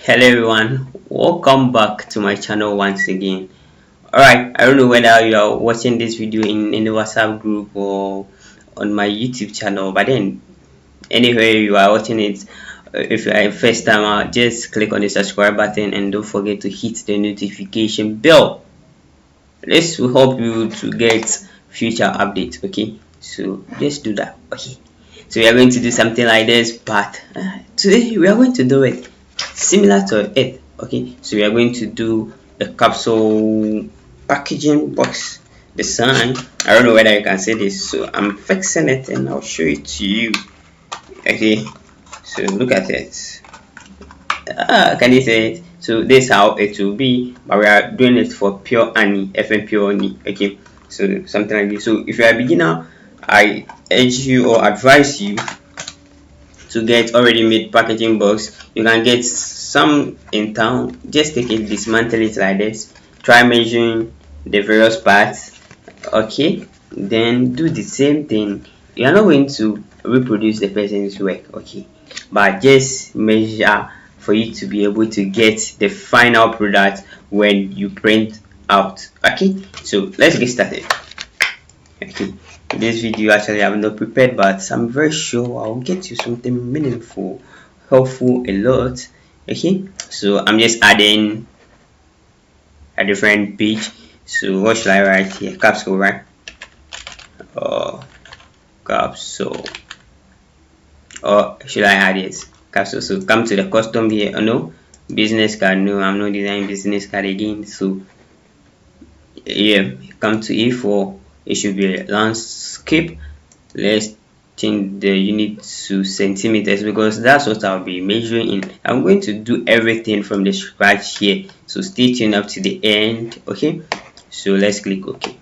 Hello everyone, welcome back to my channel once again. Alright, I don't know whether you are watching this video in the WhatsApp group or on my YouTube channel, but then anywhere you are watching it, if you are a first timer, just click on the subscribe button and don't forget to hit the notification bell. This will help you to get future updates. Okay, so just do that. Okay, so we are going to do something like this, but today we are going to do it similar to it. Okay, so we are going to do a capsule packaging box design. I don't know whether you can see this, so I'm fixing it and I'll show it to you. Okay, so look at it. Can you say it? So this is how it will be, but we are doing it for pure Ani, FM pure Ani. Okay, so something like this. So if you are a beginner, I urge you or advise you to get already made packaging box. You can get some in town. Just take it, dismantle it like this, try measuring the various parts. Okay, then do the same thing. You are not going to reproduce the person's work, okay, but just measure for you to be able to get the final product when you print out. Okay, so let's get started. Okay, this video actually I'm not prepared, but I'm very sure I'll get you something meaningful, helpful a lot. Okay, so I'm just adding a different page. So what should I write here? Capsule, right? Capsule, or should I add it? Capsule. So come to the custom here. Oh no, business card. No, I'm not designing business card again. So yeah, come to A4. It should be a landscape. Let's change the unit to centimeters because that's what I'll be measuring in. I'm going to do everything from the scratch here, so stay tuned up to the end. Okay, so let's click OK.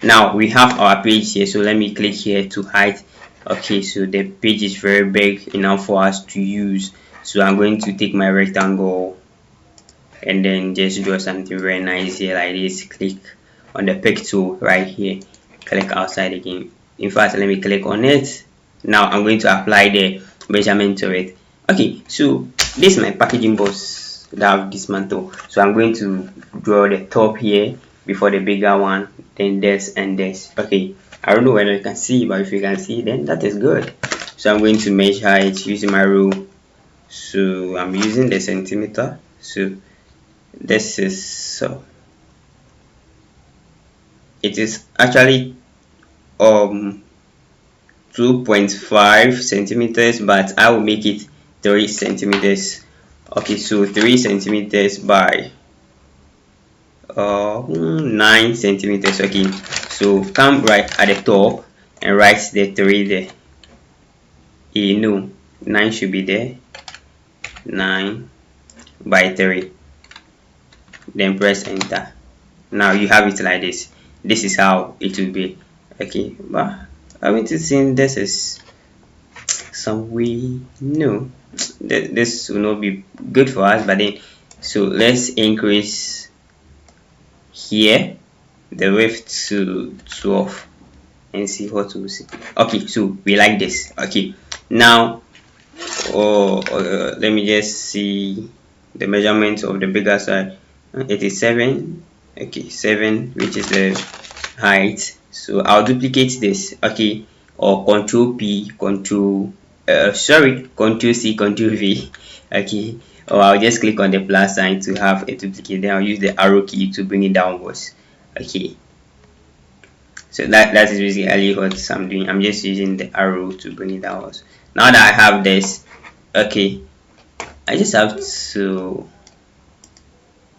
Now we have our page here, so let me click here to hide. Okay, so the page is very big enough for us to use, so I'm going to take my rectangle and then just draw something very nice here like this. Click on the pick tool right here, click outside again. In fact, let me click on it. Now I'm going to apply the measurement to it. Okay, so this is my packaging box that I've dismantled, so I'm going to draw the top here before the bigger one, then this and this. Okay, I don't know whether you can see, but if you can see, then that is good. So I'm going to measure it using my rule. So I'm using the centimeter. So this is, so it is actually 2.5 centimeters, but I will make it 3 centimeters. Okay, so 3 centimeters by 9 centimeters. Okay, so come right at the top and write the 3 there. No, 9 should be there. 9 by 3, then press enter. Now you have it like this. This is how it will be. Okay, but I want to think this is some way. No, this will not be good for us, but then so let's increase here the width to 12 and see what we see. Okay, so we like this. Okay, now let me just see the measurement of the bigger side. It is 7. Okay, 7, which is the height. So I'll duplicate this. Okay, or control P, control control C, control V. Okay, or I'll just click on the plus sign to have a duplicate, then I'll use the arrow key to bring it downwards. Okay, so that is basically what I'm doing. I'm just using the arrow to bring it downwards. Now that I have this, okay, I just have to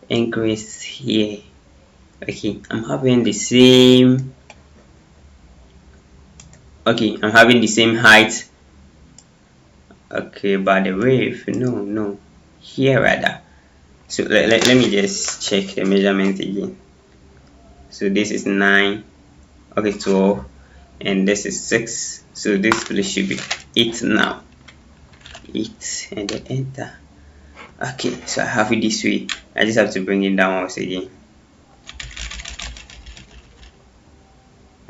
increase here. Okay, I'm having the same height. Okay, but the width, no, here rather. So let me just check the measurement again. So this is 9, okay, 12, and this is 6. So this place should be 8 now. 8 and then enter. Okay, so I have it this way. I just have to bring it down once again.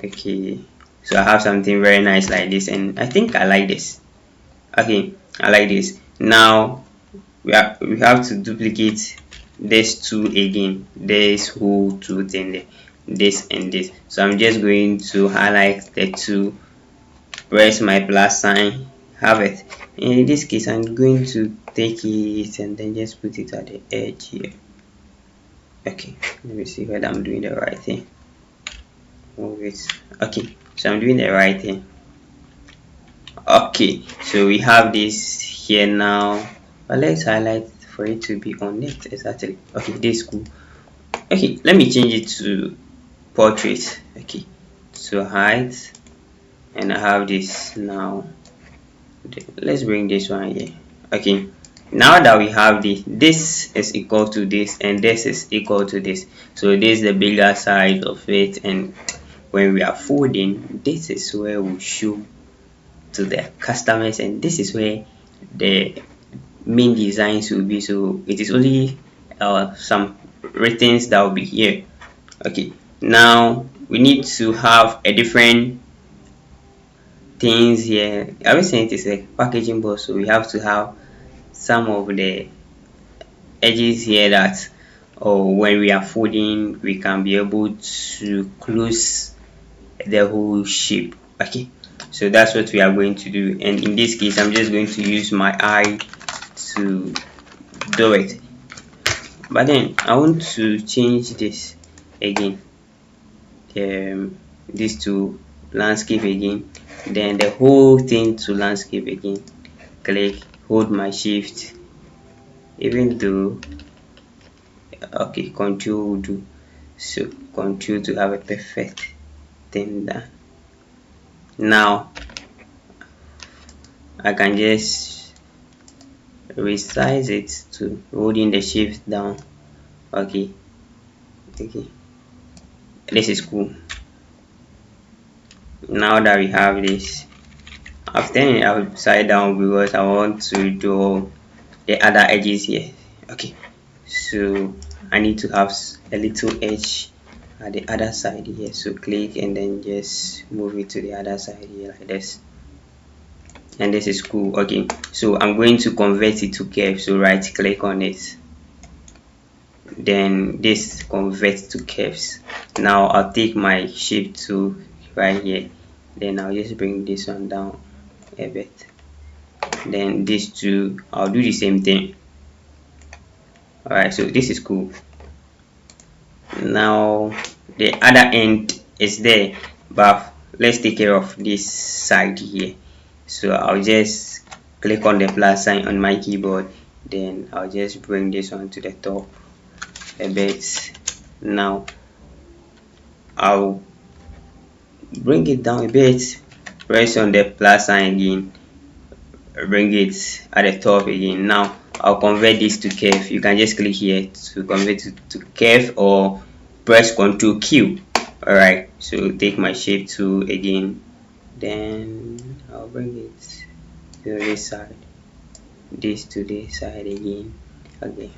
Okay, so I have something very nice like this, and I think I like this. Okay, I like this. Now we have to duplicate this two again, this whole two thing there, this and this. So I'm just going to highlight the two, press my plus sign, have it. In this case, I'm going to take it and then just put it at the edge here. Okay, let me see whether I'm doing the right thing. Move it. Okay, so I'm doing the right thing. Okay, so we have this here now, but let's highlight for it to be on it exactly. Okay, this is cool. Okay, let me change it to portrait. Okay, so height, and I have this now. Let's bring this one here. Okay, now that we have this is equal to this and this is equal to this, so this is the bigger side of it, and when we are folding, this is where we show to the customers, and this is where the main designs will be. So it is only some ratings that will be here. Okay, now we need to have a different things here. I was saying it is a packaging board, so we have to have some of the edges here that, or when we are folding, we can be able to close the whole shape. Okay, so that's what we are going to do, and in this case I'm just going to use my eye to do it. But then I want to change this again, this to landscape again, then the whole thing to landscape again. Click, hold my shift, even though, okay, control will do. So control to have a perfect thing done. Now I can just resize it to holding the shift down. Okay, this is cool. Now that we have this, I've turned it upside down because I want to draw the other edges here. Okay, so I need to have a little edge at the other side here, so click and then just move it to the other side here like this, and this is cool. Okay, so I'm going to convert it to curve, so right click on it, then this convert to curves. Now I'll take my shape tool right here, then I'll just bring this one down a bit, then these two I'll do the same thing. Alright, so this is cool. Now the other end is there, but let's take care of this side here. So I'll just click on the plus sign on my keyboard, then I'll just bring this one to the top a bit. Now I'll bring it down a bit, press on the plus sign again, bring it at the top again. Now I'll convert this to curve. You can just click here to convert it to curve, or press Ctrl Q. Alright, so take my shape tool again, then I'll bring it to this side, this to this side again. Okay,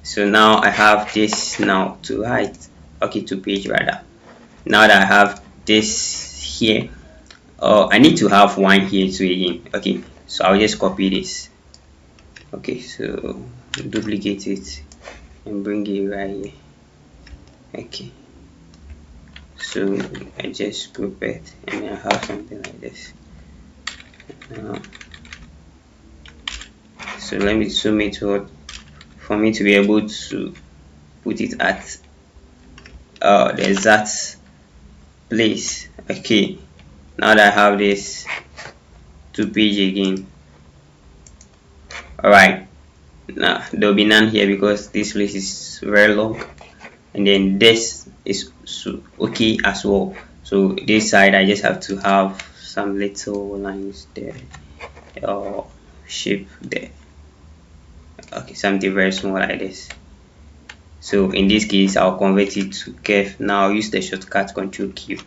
so now I have this now to height, okay, to page rather. Now that I have this here, I need to have one here too again. Okay, so I'll just copy this. Okay, so duplicate it and bring it right here. Okay, so I just group it and I have something like this. So let me zoom it out for me to be able to put it at the exact place. Okay, now that I have this to page again. Alright, now there will be none here because this place is very long, and then this is okay as well. So this side I just have to have some little lines there, or shape there. Okay, something very small like this. So in this case I'll convert it to curve. Now I'll use the shortcut Ctrl Q.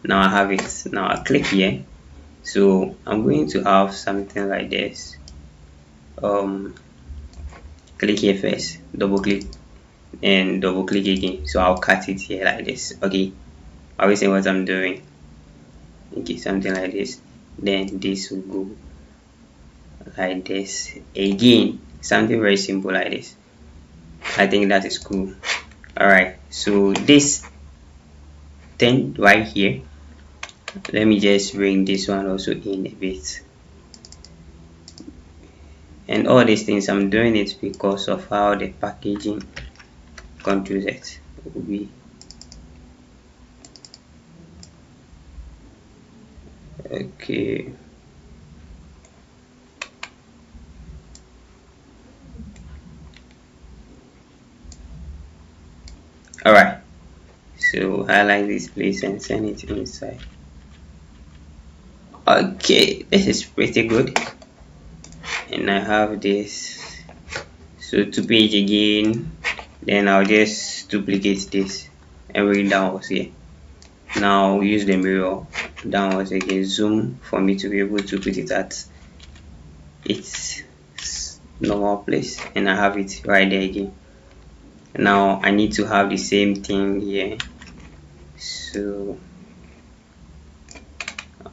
Now I have it. Now I click here, so I'm going to have something like this. Click here first, double click and double click again, so I'll cut it here like this. Okay, I will see what I'm doing. Okay, something like this, then this will go like this again, something very simple like this. I think that is cool. All right, so this thing right here, let me just bring this one also in a bit. And all these things, I'm doing it because of how the packaging controls it will be. Okay, all right, so highlight this place and send it inside. Okay, this is pretty good. And I have this, so to page again, then I'll just duplicate this and bring downwards here. Now use the mirror downwards again, zoom for me to be able to put it at its normal place, and I have it right there again. Now I need to have the same thing here, so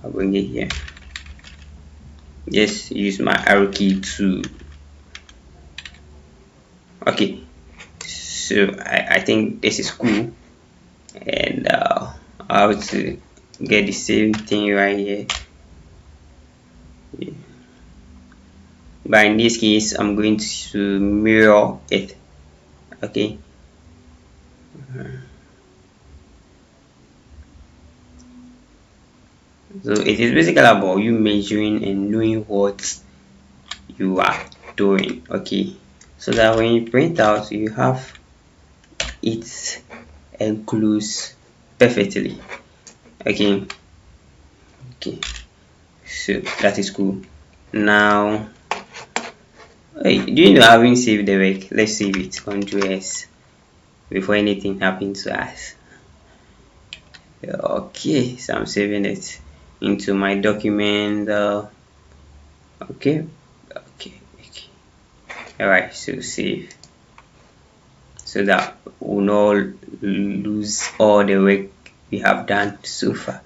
I'll bring it here. Just use my arrow key to, okay, so I think this is cool. And I have to get the same thing right here. Yeah. But in this case, I'm going to mirror it. Okay. So it is basically about you measuring and knowing what you are doing. Okay. So that when you print out, you have it enclosed perfectly. Okay. Okay. So that is cool. Now, hey, do you know I haven't saved the work? Let's save it. Ctrl S before anything happens to us. Okay, so I'm saving it into my document. Okay, okay. All right, so save, so that we'll not lose all the work we have done so far.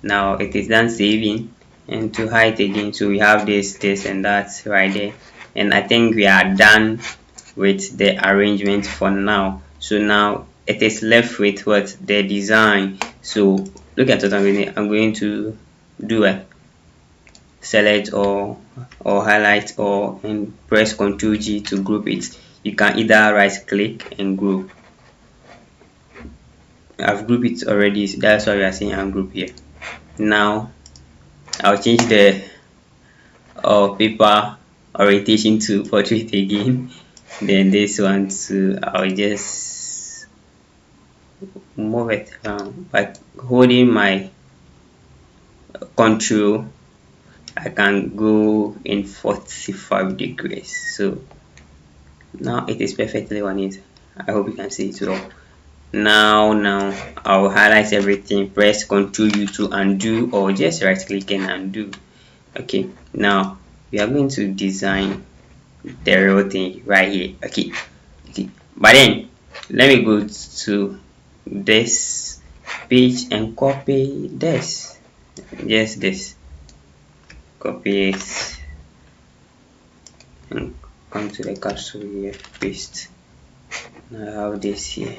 Now it is done saving, and to hide again, so we have this and that right there, and I think we are done with the arrangement for now. So now it is left with what, the design. So look at what I'm going to do it. Select or highlight or and press Ctrl G to group it. You can either right click and group. I've grouped it already, so that's why we are saying ungroup here. Now I'll change the paper orientation to portrait again. Then this one too, I'll just move it around by holding my control. I can go in 45 degrees, so now it is perfectly on it. I hope you can see it well. Now I'll highlight everything, press Ctrl U to undo, or just right click and undo. Okay, now we are going to design the real thing right here. Okay, but then let me go to this page and copy this, just this, copy it and come to the capsule here, paste. Now I have this here.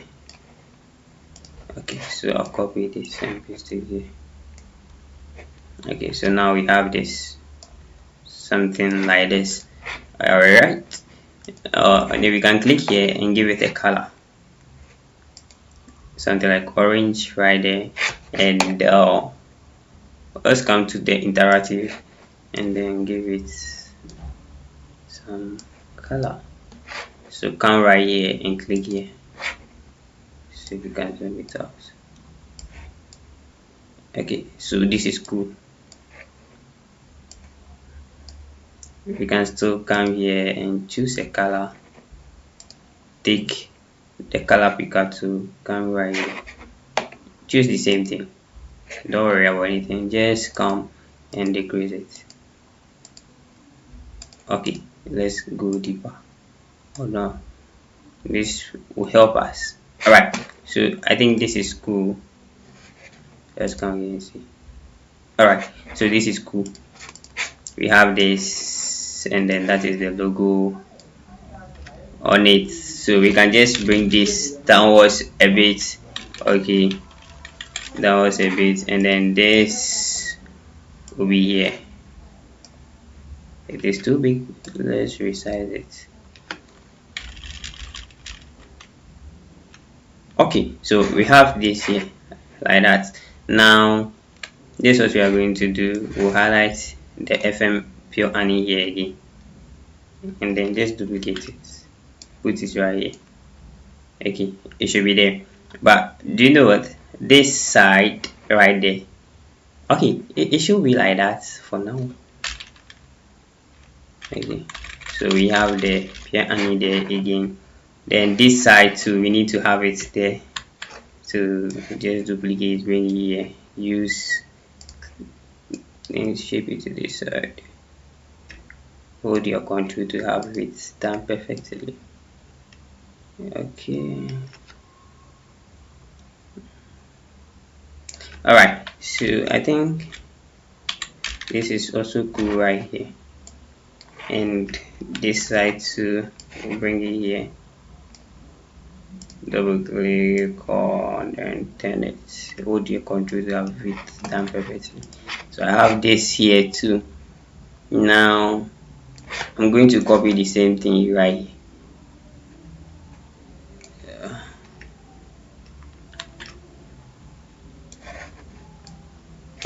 Okay, so I'll copy this and paste it here. Okay, so now we have this, something like this. All right, and then we can click here and give it a color, something like orange right there. And let's come to the interactive and then give it some color. So come right here and click here, so you can zoom it out. Okay, so this is cool. You can still come here and choose a color, take the color picker to come right here, choose the same thing, don't worry about anything, just come and decrease it. Okay, let's go deeper. Oh no, this will help us. All right, so I think this is cool. Let's come here and see. All right, so this is cool. We have this and then that is the logo on it. So we can just bring this downwards a bit. Okay, downwards a bit, and then this will be here. It is too big. Let's resize it. Okay, so we have this here like that. Now this is what we are going to do. We'll highlight the FM pure honey here again, and then just duplicate it, put it right here. Okay, it should be there. But do you know what, this side right there, okay, it should be like that for now. Okay, so we have the pure honey there again. Then this side too, we need to have it there. So just duplicate, bring it here, use, then shape it to this side. Hold your control to have it done perfectly. Okay. Alright, so I think this is also cool right here. And this side too, we'll bring it here. Double click on and turn it. Hold your control to have it done perfectly. So I have this here too. Now I'm going to copy the same thing right here.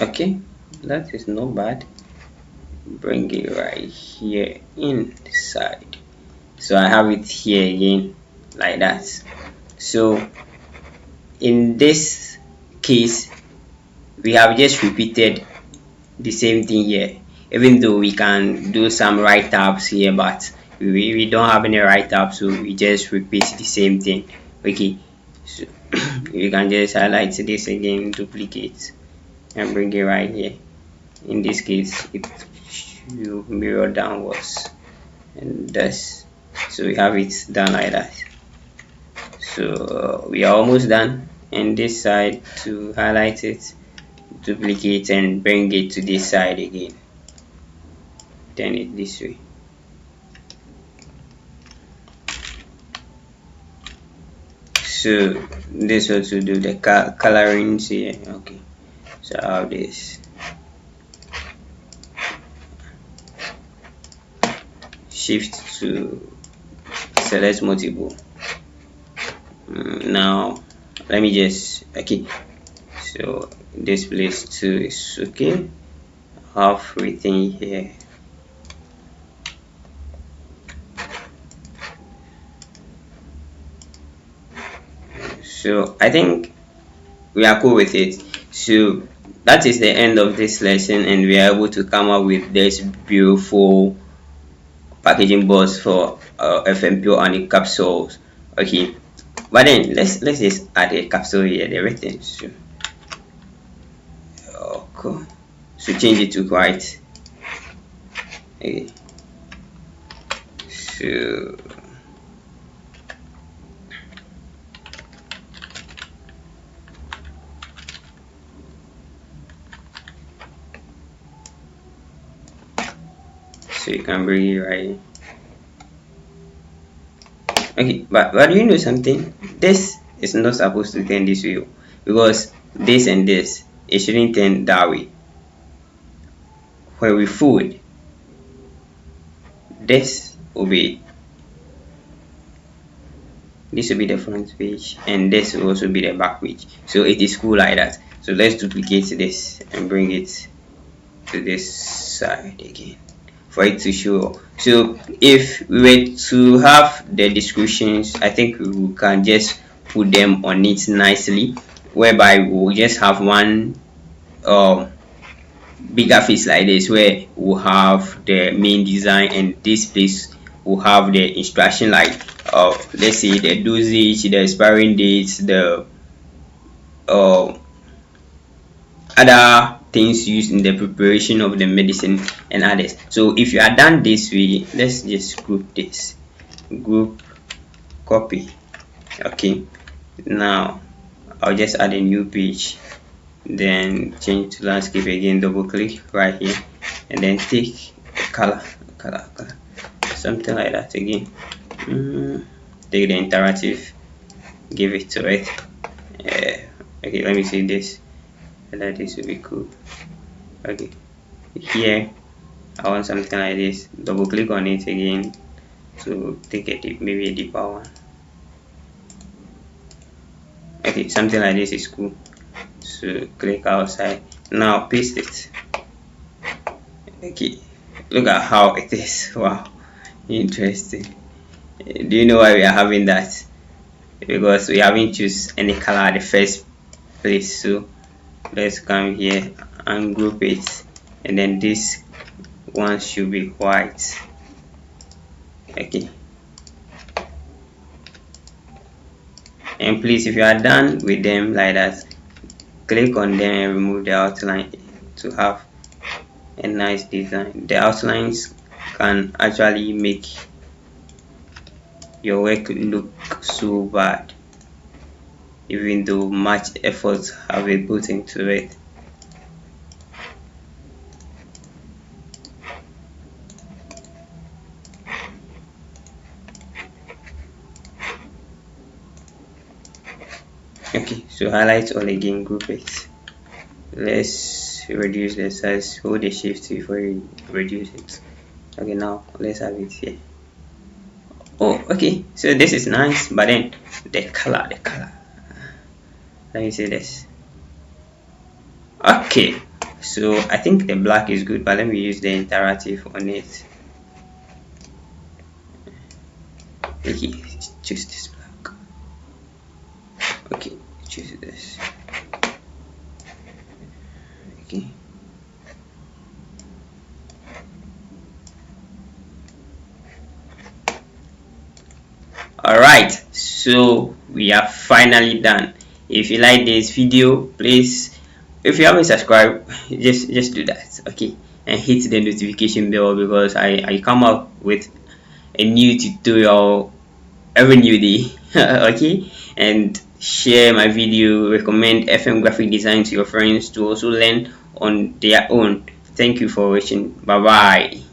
Okay, that is not bad. Bring it right here inside. So I have it here again like that. So in this case, we have just repeated the same thing here, even though we can do some write-ups here, but we don't have any write-ups, so we just repeat the same thing. Okay, so you can just highlight this again, duplicate, and bring it right here. In this case, it should mirror downwards, and thus, so we have it done like that. So we are almost done. And this side, to highlight it, duplicate and bring it to this side again, turn it this way. So this was to do the colorings here. Okay, so I have this. Shift to select multiple. Now let me just, okay, so this place too is okay. Have everything here. So I think we are cool with it. So that is the end of this lesson, and we are able to come up with this beautiful packaging boards for FMPO and capsules. Okay, but then let's just add a capsule here, the written. So okay, so change it to white. Okay, so you can bring it right. Okay, but do you know something? This is not supposed to turn this way, because this and this, it shouldn't turn that way. When we fold, this will be the front page, and this will also be the back page. So it is cool like that. So let's duplicate this and bring it to this side again for it to show. So if we were to have the descriptions, I think we can just put them on it nicely, whereby we'll just have one bigger face like this, where we'll have the main design, and this place will have the instruction, like let's say the dosage, the expiring dates, the other things used in the preparation of the medicine and others. So if you are done this way, let's just group this, group, copy. Okay, now I'll just add a new page, then change to landscape again, double click right here, and then take color color, something like that again. Take the interactive, give it to it. Okay, let me see this, whether this will be cool. Okay, here I want something like this. Double click on it again to take a deep, maybe a deeper one. Okay, something like this is cool. So click outside. Now paste it. Okay, look at how it is. Wow, interesting. Do you know why we are having that? Because we haven't choose any color at the first place. So let's come here and group it, and then this one should be white. Okay, and please, if you are done with them like that, click on them and remove the outline to have a nice design. The outlines can actually make your work look so bad, even though much effort have been put into it. Okay, so highlight all again, group it. Let's reduce the size. Hold the shift before you reduce it. Okay, now let's have it here. Oh, okay, so this is nice, but then the color, let me see this. Okay, so I think the black is good, but let me use the interactive on it. Okay, choose this black. Okay, choose this. Okay, alright, so we are finally done. If you like this video, please, if you haven't subscribed, just do that. Okay, and hit the notification bell, because I come up with a new tutorial every new day. Okay, and share my video, recommend FM graphic design to your friends to also learn on their own. Thank you for watching. Bye bye.